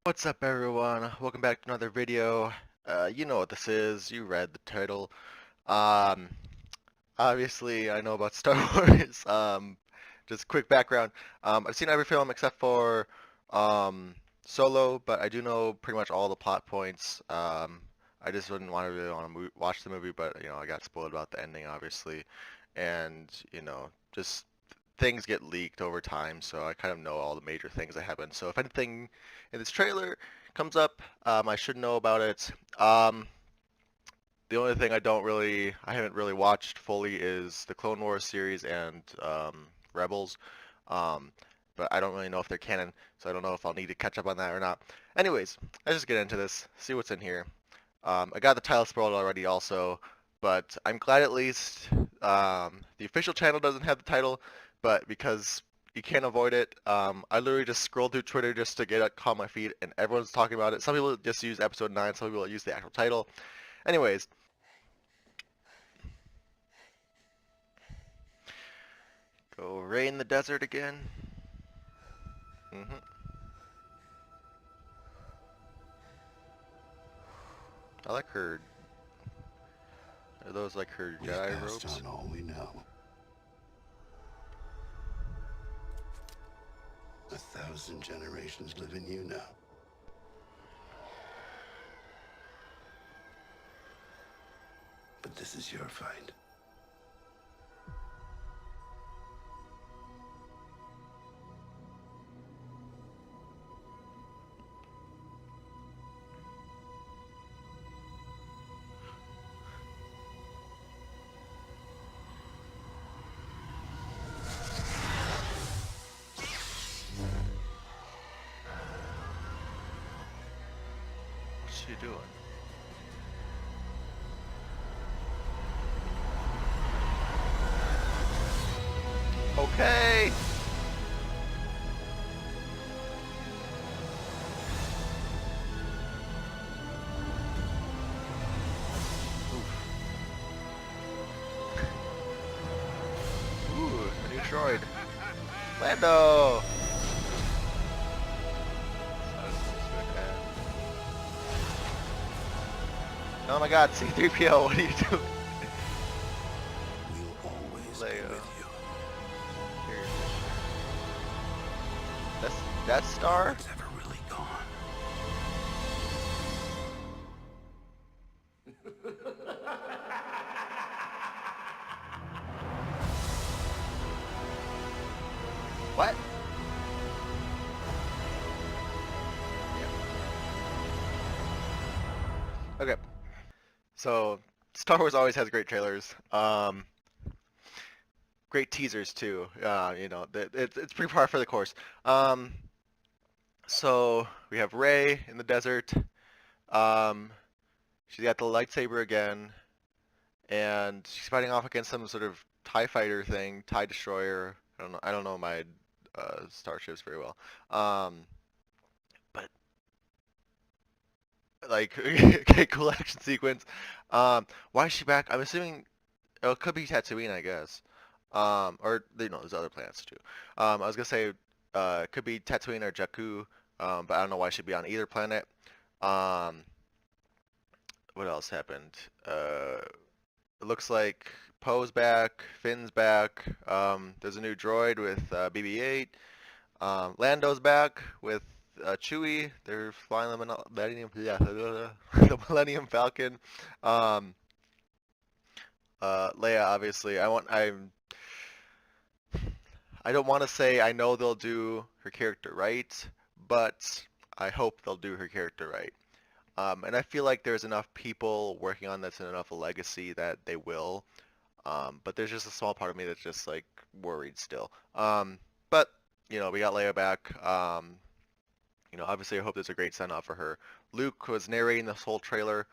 What's up, everyone? Welcome back to another video. You know what this is. You read the title. Um, Obviously, I know about Star Wars. Just quick background. I've seen every film except for Solo, but I do know pretty much all the plot points. I just wouldn't want to really want to watch the movie, but I got spoiled about the ending, obviously, and just things get leaked over time, so I kind of know all the major things that happen. So if anything in this trailer comes up, I should know about it. The only thing I haven't really watched fully is the Clone Wars series and Rebels. Um, but I don't really know if they're canon, so I don't know if I'll need to catch up on that or not. Anyways, let's just get into this, see what's in here. I got the title spoiled already also, but I'm glad at least the official channel doesn't have the title, but because you can't avoid it, I literally just scrolled through Twitter just to get it caught my feed, and everyone's talking about it. Some people just use episode 9, some people use the actual title. Anyways, go Rey in the desert again. hmm I like her. Are those like her We've Jedi passed robes? on all we know. 1,000 generations live in you now. But this is your fight. What's she doing? Okay. Ooh, a new droid. Lando. Oh my God, C-3PO, what are you doing? We'll always be Leia. with you. Here. That's Death Star? What's ever really gone. What? Yeah. Okay. So Star Wars always has great trailers. Great teasers too. It's pretty par for the course. Um, so we have Rey in the desert. Um, she's got the lightsaber again, and she's fighting off against some sort of TIE fighter thing, TIE destroyer. I don't know my starships very well. But like, okay, cool action sequence. Why is she back? I'm assuming it could be Tatooine, I guess. Or there's other planets too. I was gonna say it could be Tatooine or Jakku, but I don't know why she'd be on either planet. Um, what else happened? It looks like Poe's back, Finn's back. There's a new droid with BB-8. Lando's back with Chewie. They're flying the Millennium, yeah, the Millennium Falcon. Um, Leia, obviously. I don't want to say I know they'll do her character right, but I hope they'll do her character right. And I feel like there's enough people working on this and enough a legacy that they will. But there's just a small part of me that's just like worried still. But we got Leia back. Obviously I hope there's a great send off for her. Luke was narrating this whole trailer.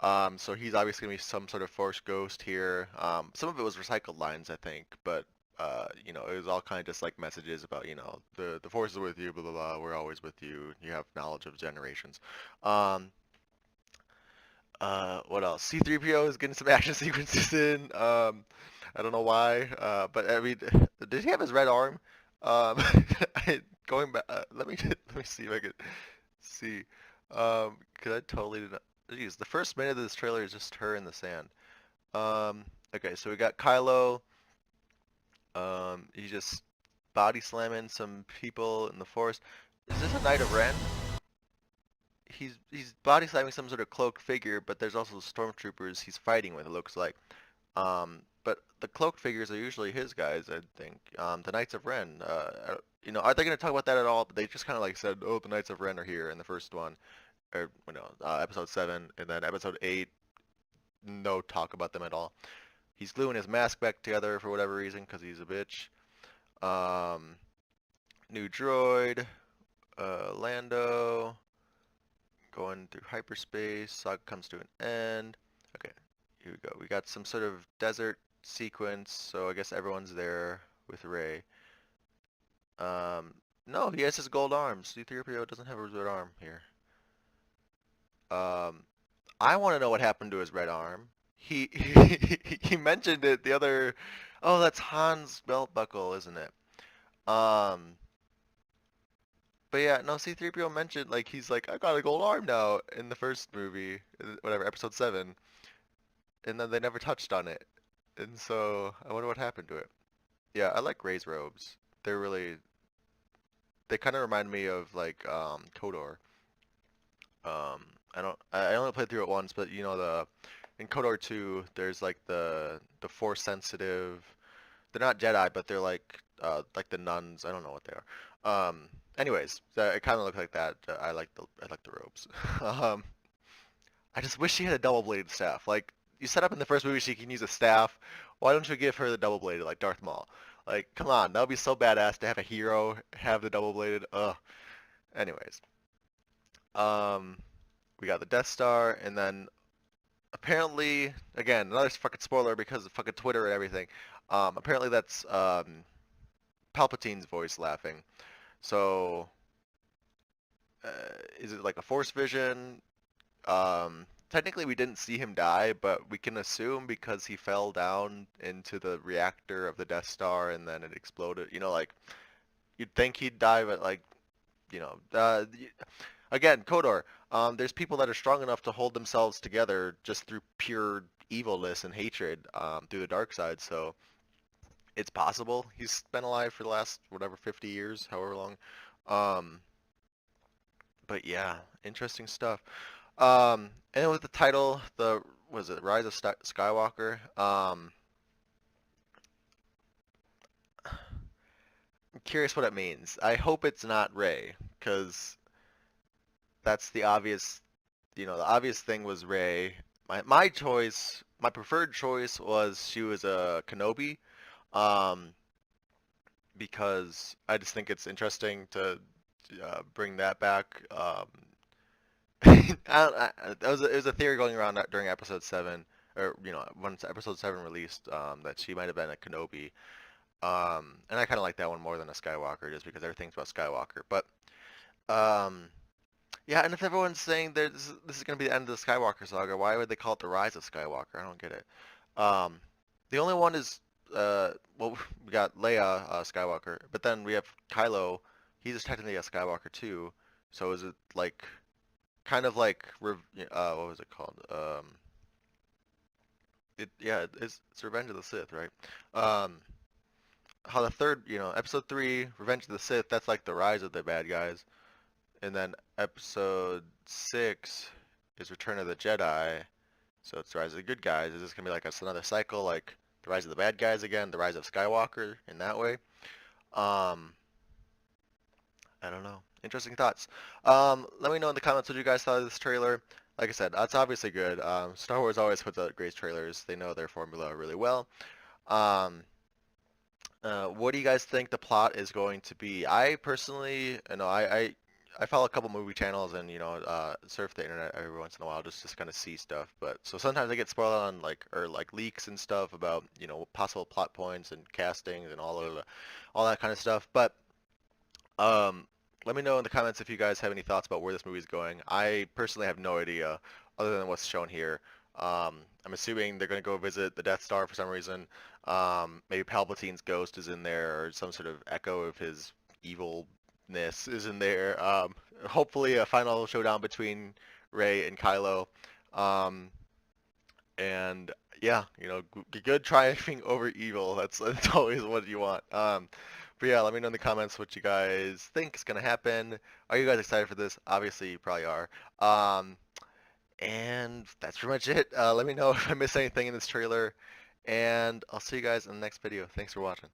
So he's obviously gonna be some sort of Force ghost here. Some of it was recycled lines, I think, but it was all kind of just like messages about, the Force is with you, blah blah blah. We're always with you. You have knowledge of generations. Um, what else? C-3PO is getting some action sequences in. I don't know why, but I mean, did he have his red arm? Um, going back, let me see if I could See, cause I totally did not. Jeez, the first minute of this trailer is just her in the sand. Um, okay, so we got Kylo. He's just body slamming some people in the forest. Is this a Knight of Ren? He's body slamming some sort of cloaked figure, but there's also stormtroopers he's fighting with. It looks like. But the cloaked figures are usually his guys, I think. The Knights of Ren. Are they going to talk about that at all? They just kind of like said, oh, the Knights of Ren are here in the first one, or episode 7, and then episode 8, no talk about them at all. He's gluing his mask back together for whatever reason, because he's a bitch. Um, New droid, Lando, going through hyperspace. Saga comes to an end. Okay, here we go. We got some sort of desert sequence, so I guess everyone's there with Rey. No, he has his gold arms. C-3PO doesn't have a red arm here. Um, I want to know what happened to his red arm. He mentioned it the other. Oh, that's Han's belt buckle, isn't it? Um, but yeah, no. C-3PO mentioned like he's like I got a gold arm now in the first movie, whatever, episode 7, and then they never touched on it, and so I wonder what happened to it. Yeah, I like Rey's robes. They're really. They kind of remind me of like Kodor. I only played through it once, but in KOTOR 2, there's like the force sensitive. They're not Jedi, but they're like the nuns. I don't know what they are. Anyways, it kind of looked like that. I like the robes. Um, I just wish she had a double bladed staff. Like you set up in the first movie, she can use a staff. Why don't you give her the double bladed like Darth Maul? Like, come on, that would be so badass to have a hero have the double bladed. Ugh. Anyways, um, we got the Death Star, and then apparently, again, another fucking spoiler because of fucking Twitter and everything. Apparently that's Palpatine's voice laughing. So, uh, is it like a Force vision? Technically, we didn't see him die, but we can assume because he fell down into the reactor of the Death Star and then it exploded. Like you'd think he'd die, but like, you know, uh, again, Kodor, there's people that are strong enough to hold themselves together just through pure evilness and hatred through the dark side. So it's possible he's been alive for the last whatever 50 years, however long. Um, but yeah, interesting stuff. And with the title, the was it Rise of Skywalker? I'm curious what it means. I hope it's not Rey, because that's the obvious the obvious thing was Rey. My choice, my preferred choice was she was a Kenobi, um, because I just think it's interesting to bring that back. It was a theory going around during episode 7, or once episode 7 released, that she might have been a Kenobi. And I kind of like that one more than a Skywalker, just because everything's about Skywalker. But um, yeah, and if everyone's saying this is going to be the end of the Skywalker saga, why would they call it the Rise of Skywalker? I don't get it. Um, the only one is, well, we got Leia Skywalker, but then we have Kylo. He's technically a Skywalker too. So is it like kind of like what was it called? It's Revenge of the Sith, right? Um, how the third, episode 3, Revenge of the Sith, that's like the rise of the bad guys. And then episode 6 is Return of the Jedi. So it's the rise of the good guys. Is this gonna be like another cycle, like the rise of the bad guys again, the rise of Skywalker in that way? Um, I don't know. Interesting thoughts. Let me know in the comments what you guys thought of this trailer. Like I said, it's obviously good. Star Wars always puts out great trailers. They know their formula really well. Um, what do you guys think the plot is going to be? I personally, I follow a couple movie channels and surf the internet every once in a while just to kind of see stuff. But so sometimes I get spoiled on like leaks and stuff about possible plot points and castings and all that kind of stuff. But um, let me know in the comments if you guys have any thoughts about where this movie is going. I personally have no idea other than what's shown here. I'm assuming they're going to go visit the Death Star for some reason. Maybe Palpatine's ghost is in there or some sort of echo of his evil awesomeness is in there. Hopefully a final showdown between Rey and Kylo. Um, and yeah, good triumphing over evil. That's always what you want. But yeah, let me know in the comments what you guys think is gonna happen. Are you guys excited for this? Obviously, you probably are. And that's pretty much it. Let me know if I missed anything in this trailer, and I'll see you guys in the next video. Thanks for watching.